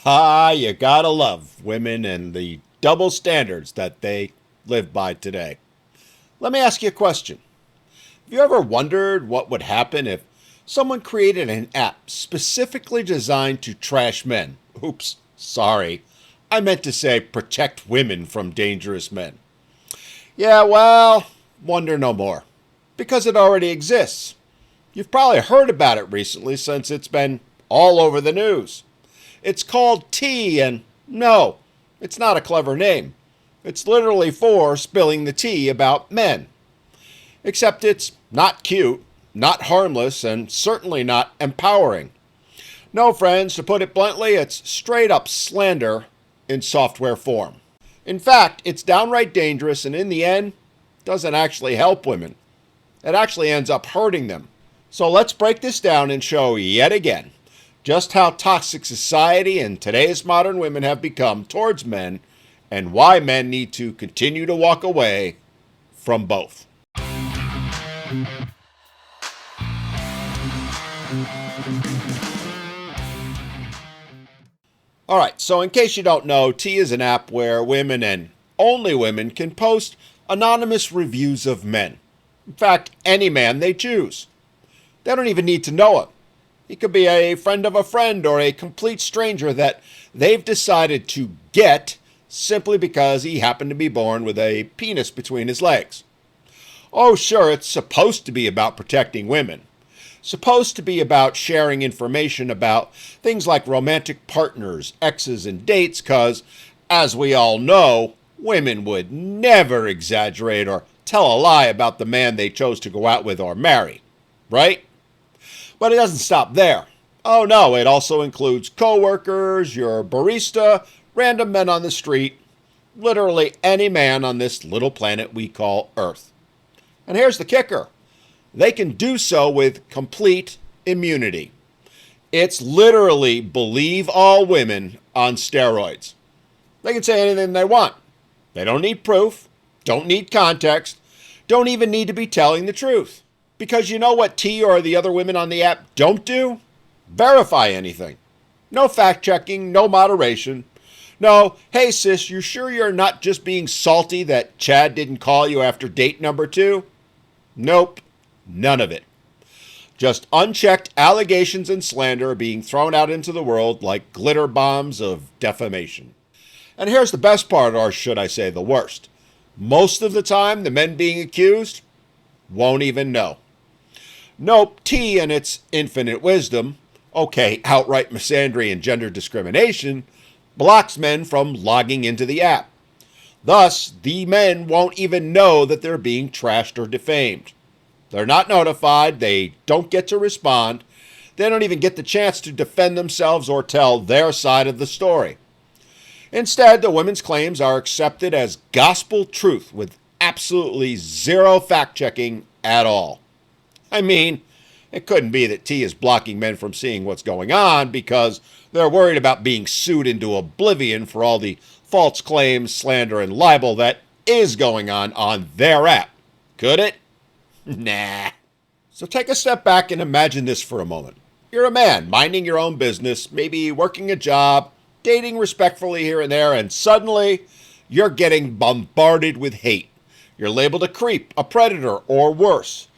Ah, you gotta love women and the double standards that they live by today. Let me ask you a question. Have you ever wondered what would happen if someone created an app specifically designed to trash men? Oops, sorry. I meant to say protect women from dangerous men. Yeah, well, wonder no more. Because it already exists. You've probably heard about it recently since it's been all over the news. It's called tea, and no, it's not a clever name. It's literally for spilling the tea about men. Except it's not cute, not harmless, and certainly not empowering. No, friends, to put it bluntly, it's straight up slander in software form. In fact, it's downright dangerous and in the end, doesn't actually help women. It actually ends up hurting them. So let's break this down and show yet again just how toxic society and today's modern women have become towards men and why men need to continue to walk away from both. All right, so in case you don't know, T is an app where women and only women can post anonymous reviews of men. In fact, any man they choose. They don't even need to know him. He could be a friend of a friend or a complete stranger that they've decided to get simply because he happened to be born with a penis between his legs. Oh, sure, it's supposed to be about protecting women. Supposed to be about sharing information about things like romantic partners, exes, and dates, because, as we all know, women would never exaggerate or tell a lie about the man they chose to go out with or marry, right? But it doesn't stop there. Oh no, it also includes coworkers, your barista, random men on the street, literally any man on this little planet we call Earth. And here's the kicker. They can do so with complete immunity. It's literally believe all women on steroids. They can say anything they want. They don't need proof, don't need context, don't even need to be telling the truth. Because you know what T or the other women on the app don't do? Verify anything. No fact-checking, no moderation. No, hey sis, you sure you're not just being salty that Chad didn't call you after date number 2? Nope, none of it. Just unchecked allegations and slander being thrown out into the world like glitter bombs of defamation. And here's the best part, or should I say the worst. Most of the time, the men being accused won't even know. Nope, T and its infinite wisdom, okay, outright misandry and gender discrimination, blocks men from logging into the app. Thus, the men won't even know that they're being trashed or defamed. They're not notified, they don't get to respond, they don't even get the chance to defend themselves or tell their side of the story. Instead, the women's claims are accepted as gospel truth with absolutely zero fact-checking at all. I mean, it couldn't be that T is blocking men from seeing what's going on because they're worried about being sued into oblivion for all the false claims, slander, and libel that is going on their app. Could it? Nah. So take a step back and imagine this for a moment. You're a man minding your own business, maybe working a job, dating respectfully here and there, and suddenly you're getting bombarded with hate. You're labeled a creep, a predator, or worse.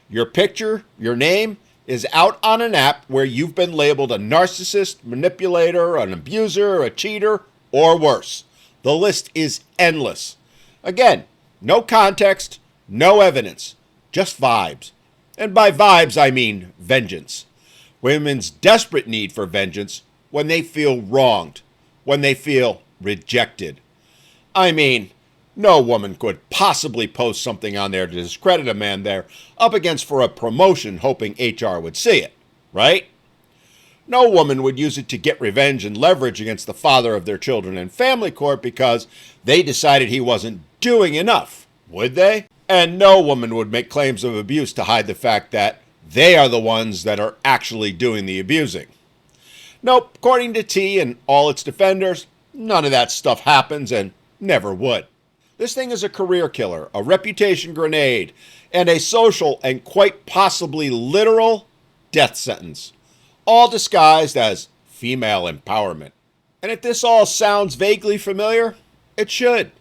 Your picture, your name, is out on an app where you've been labeled a narcissist, manipulator, an abuser, a cheater, or worse. The list is endless. Again, no context, no evidence, just vibes. And by vibes, I mean vengeance. Women's desperate need for vengeance when they feel wronged, when they feel rejected. I mean, no woman could possibly post something on there to discredit a man they're up against for a promotion hoping HR would see it, right? No woman would use it to get revenge and leverage against the father of their children in family court because they decided he wasn't doing enough, would they? And no woman would make claims of abuse to hide the fact that they are the ones that are actually doing the abusing. Nope, according to T and all its defenders, none of that stuff happens and never would. This thing is a career killer, a reputation grenade, and a social and quite possibly literal death sentence, all disguised as female empowerment. And if this all sounds vaguely familiar, it should.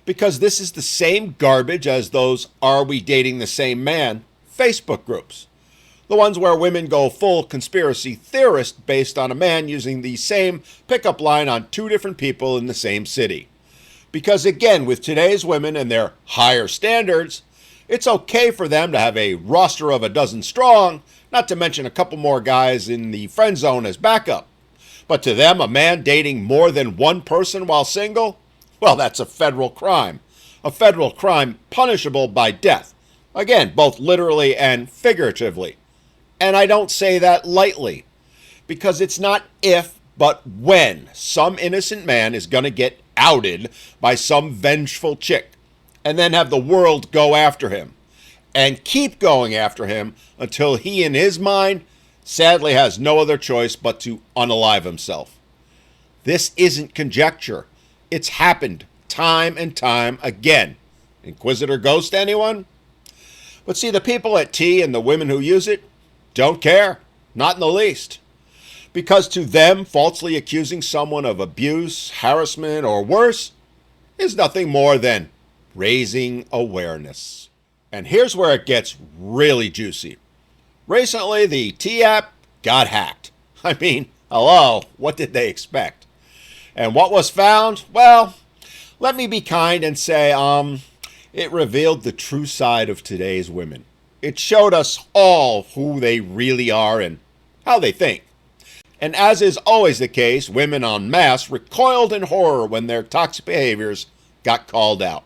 Because this is the same garbage as those "Are We Dating the Same Man" Facebook groups. The ones where women go full conspiracy theorist based on a man using the same pickup line on two different people in the same city. Because again, with today's women and their higher standards, it's okay for them to have a roster of a dozen strong, not to mention a couple more guys in the friend zone as backup. But to them, a man dating more than one person while single, well, that's a federal crime. A federal crime punishable by death. Again, both literally and figuratively. And I don't say that lightly, because it's not if, but when some innocent man is going to get outed by some vengeful chick, and then have the world go after him, and keep going after him until he, in his mind, sadly has no other choice but to unalive himself. This isn't conjecture. It's happened time and time again. Inquisitor ghost, anyone? But see, the people at T and the women who use it don't care, not in the least. Because to them, falsely accusing someone of abuse, harassment, or worse is nothing more than raising awareness. And here's where it gets really juicy. Recently, the T app got hacked. I mean, hello, what did they expect? And what was found? Well, let me be kind and say, it revealed the true side of today's women. It showed us all who they really are and how they think. And as is always the case, women en masse recoiled in horror when their toxic behaviors got called out.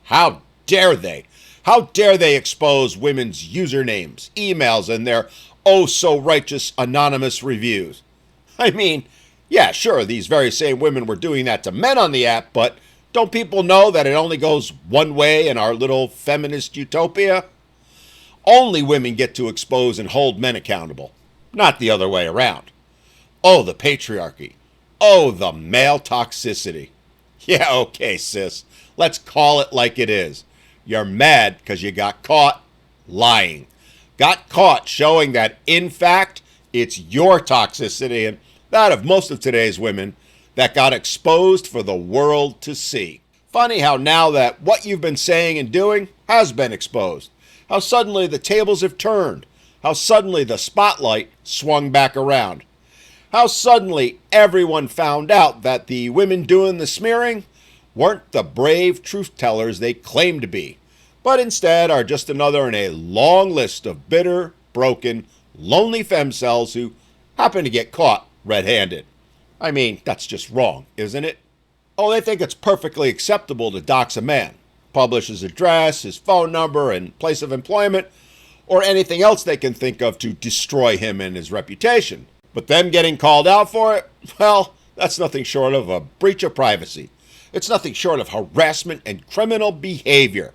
How dare they? How dare they expose women's usernames, emails, and their oh-so-righteous anonymous reviews? I mean, yeah, sure, these very same women were doing that to men on the app, but don't people know that it only goes one way in our little feminist utopia? Only women get to expose and hold men accountable, not the other way around. Oh, the patriarchy. Oh, the male toxicity. Yeah, okay, sis. Let's call it like it is. You're mad because you got caught lying. Got caught showing that, in fact, it's your toxicity and that of most of today's women that got exposed for the world to see. Funny how now that what you've been saying and doing has been exposed, how suddenly the tables have turned, how suddenly the spotlight swung back around, how suddenly everyone found out that the women doing the smearing weren't the brave truth tellers they claimed to be, but instead are just another in a long list of bitter, broken, lonely femcells who happen to get caught red-handed. I mean, that's just wrong, isn't it? Oh, they think it's perfectly acceptable to dox a man, publish his address, his phone number, and place of employment, or anything else they can think of to destroy him and his reputation. But them getting called out for it, well, that's nothing short of a breach of privacy. It's nothing short of harassment and criminal behavior.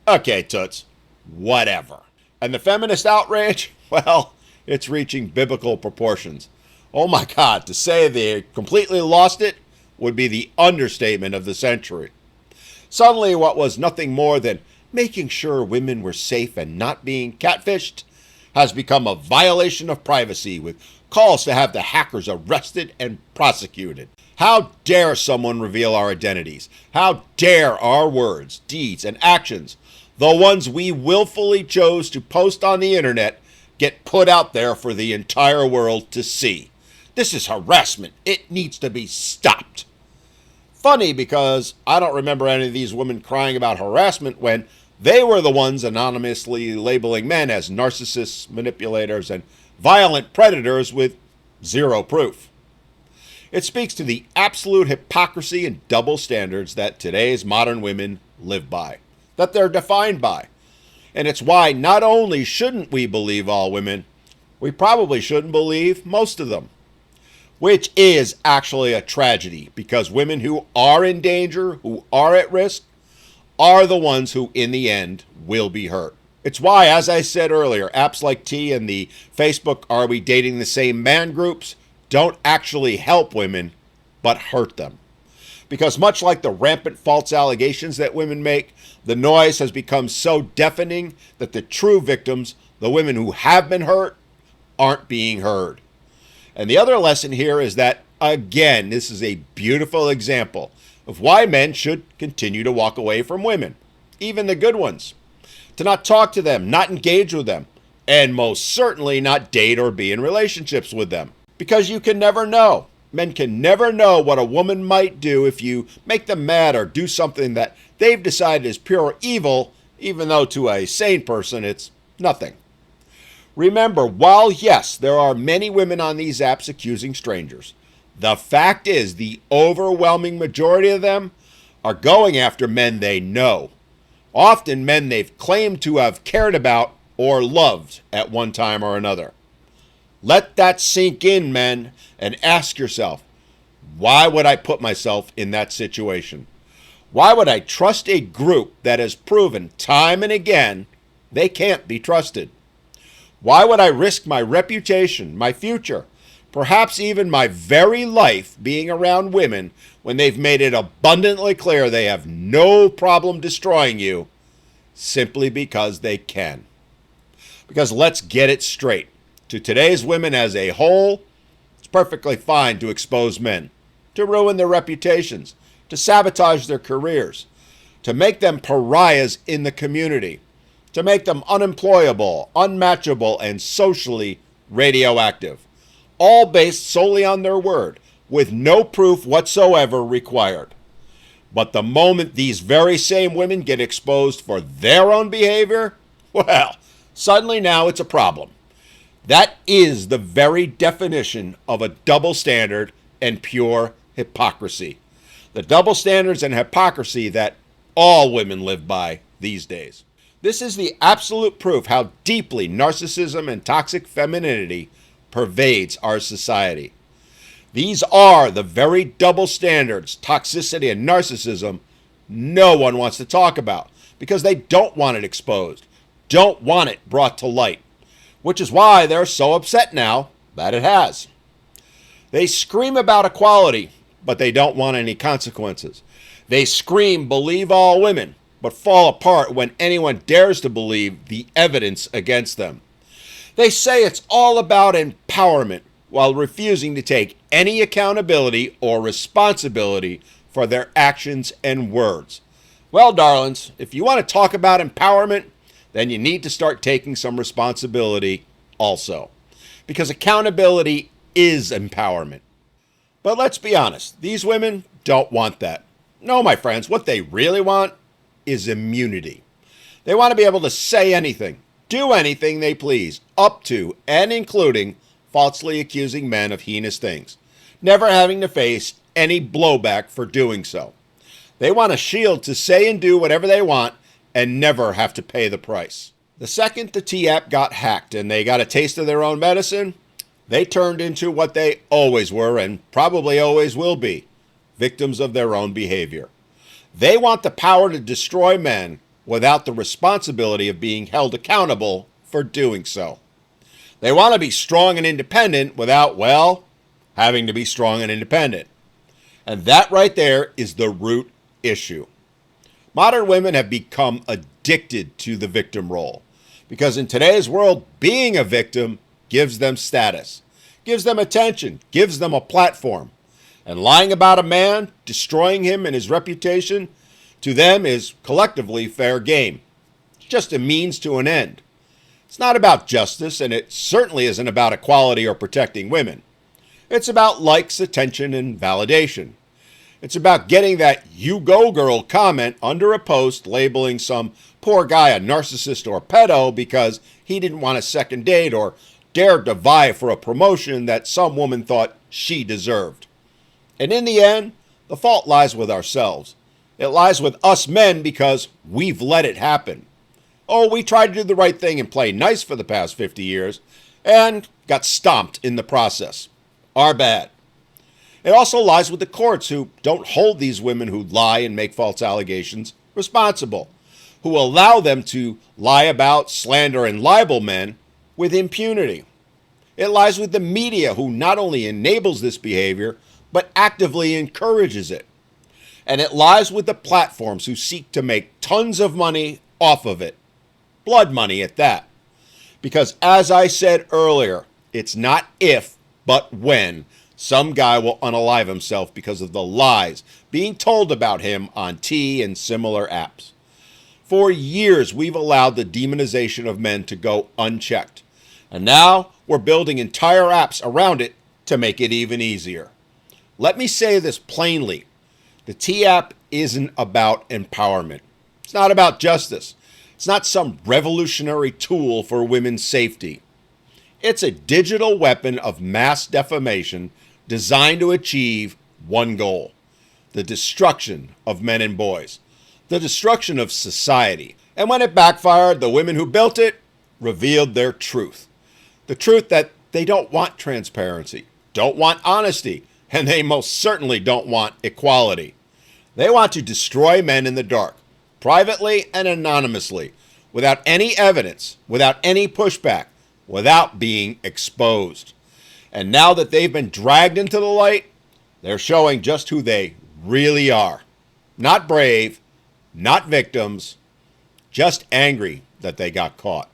Okay, toots, whatever. And the feminist outrage, well, it's reaching biblical proportions. Oh my God, to say they completely lost it would be the understatement of the century. Suddenly, what was nothing more than making sure women were safe and not being catfished has become a violation of privacy with calls to have the hackers arrested and prosecuted. How dare someone reveal our identities? How dare our words, deeds, and actions, the ones we willfully chose to post on the internet, get put out there for the entire world to see? This is harassment. It needs to be stopped. Funny, because I don't remember any of these women crying about harassment when they were the ones anonymously labeling men as narcissists, manipulators, and violent predators with zero proof. It speaks to the absolute hypocrisy and double standards that today's modern women live by, that they're defined by. And it's why not only shouldn't we believe all women, we probably shouldn't believe most of them. Which is actually a tragedy, because women who are in danger, who are at risk, are the ones who, in the end, will be hurt. It's why, as I said earlier, apps like T and the Facebook "Are We Dating the Same Man" groups don't actually help women, but hurt them. Because much like the rampant false allegations that women make, the noise has become so deafening that the true victims, the women who have been hurt, aren't being heard. And the other lesson here is that Again, this is a beautiful example of why men should continue to walk away from women, even the good ones. To not talk to them, not engage with them, and most certainly not date or be in relationships with them. Because you can never know. Men can never know what a woman might do if you make them mad or do something that they've decided is pure evil, even though to a sane person it's nothing. Remember, while yes, there are many women on these apps accusing strangers, the fact is the overwhelming majority of them are going after men they know. Often men they've claimed to have cared about or loved at one time or another. Let that sink in, men, and ask yourself, why would I put myself in that situation? Why would I trust a group that has proven time and again they can't be trusted? Why would I risk my reputation, my future, perhaps even my very life being around women when they've made it abundantly clear they have no problem destroying you simply because they can? Because let's get it straight. To today's women as a whole, it's perfectly fine to expose men, to ruin their reputations, to sabotage their careers, to make them pariahs in the community, to make them unemployable, unmatchable, and socially radioactive, all based solely on their word, with no proof whatsoever required. But the moment these very same women get exposed for their own behavior, well, suddenly now it's a problem. That is the very definition of a double standard and pure hypocrisy. The double standards and hypocrisy that all women live by these days. This is the absolute proof how deeply narcissism and toxic femininity pervades our society. These are the very double standards, toxicity and narcissism no one wants to talk about because they don't want it exposed, don't want it brought to light, which is why they're so upset now that it has. They scream about equality, but they don't want any consequences. They scream, believe all women, but fall apart when anyone dares to believe the evidence against them. They say it's all about empowerment while refusing to take any accountability or responsibility for their actions and words. Well, darlings, if you want to talk about empowerment, then you need to start taking some responsibility also. Because accountability is empowerment. But let's be honest, these women don't want that. No, my friends, what they really want is immunity. They want to be able to say anything, do anything they please, up to and including falsely accusing men of heinous things, never having to face any blowback for doing so. They want a shield to say and do whatever they want and never have to pay the price. The second the T-app got hacked and they got a taste of their own medicine, they turned into what they always were and probably always will be, victims of their own behavior. They want the power to destroy men without the responsibility of being held accountable for doing so. They want to be strong and independent without, well, having to be strong and independent. And that right there is the root issue. Modern women have become addicted to the victim role because in today's world, being a victim gives them status, gives them attention, gives them a platform. And lying about a man, destroying him and his reputation, to them is collectively fair game. It's just a means to an end. It's not about justice, and it certainly isn't about equality or protecting women. It's about likes, attention, and validation. It's about getting that "you go girl" comment under a post labeling some poor guy a narcissist or pedo because he didn't want a second date or dared to vie for a promotion that some woman thought she deserved. And in the end, the fault lies with ourselves. It lies with us men because we've let it happen. Oh, we tried to do the right thing and play nice for the past 50 years and got stomped in the process. Our bad. It also lies with the courts who don't hold these women who lie and make false allegations responsible, who allow them to lie about, slander, and libel men with impunity. It lies with the media who not only enables this behavior, but actively encourages it. And it lies with the platforms who seek to make tons of money off of it. Blood money at that. Because as I said earlier, it's not if, but when some guy will unalive himself because of the lies being told about him on T and similar apps. For years, we've allowed the demonization of men to go unchecked. And now we're building entire apps around it to make it even easier. Let me say this plainly. The T app isn't about empowerment. It's not about justice. It's not some revolutionary tool for women's safety. It's a digital weapon of mass defamation designed to achieve one goal: the destruction of men and boys, the destruction of society. And when it backfired, the women who built it revealed their truth. The truth that they don't want transparency, don't want honesty, and they most certainly don't want equality. They want to destroy men in the dark, privately and anonymously, without any evidence, without any pushback, without being exposed. And now that they've been dragged into the light, they're showing just who they really are. Not brave, not victims, just angry that they got caught.